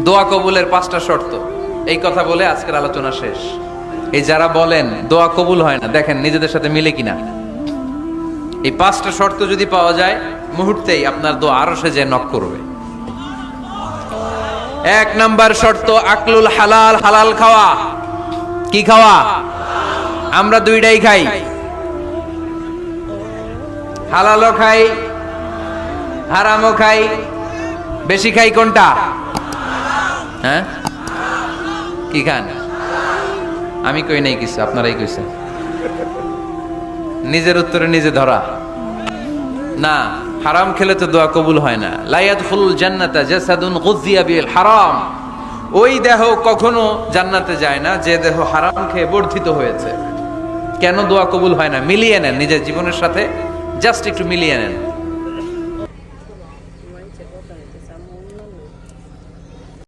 দোয়া কবুলের 5টা শর্ত, এই কথা বলে আজকের আলোচনা শেষ। এই যারা বলেন দোয়া কবুল হয় না, দেখেন নিজেদের সাথে মিলে কিনা। এই 5টা শর্ত যদি পাওয়া যায়, মুহূর্তেই আপনার দোয়া আরশে যে নক করবে। 1 নাম্বার শর্ত আকলুল হালাল, হালাল খাওয়া। কি খাওয়া? আমরা দুইটাই খাই, হালালও খাই হারামও খাই। বেশি খাই কোনটা? হ্যাঁ, কি খান? আমি কই নাই কিছু, আপনারাই কইছেন। নিজের উত্তরে নিজে ধরা না। হারাম খেলে তো দোয়া কবুল হয় না। লা ইয়াদখুলুল জান্নাতা জাসাদুন গুযিয়া বিল হারাম। ওই দেহ কখনো জান্নাতে যায় না যে দেহ হারাম খেয়ে বর্ধিত হয়েছে। কেন দোয়া কবুল হয় না? মিলিয়ে নেন নিজের জীবনের সাথে, জাস্ট একটু মিলিয়ে নেন।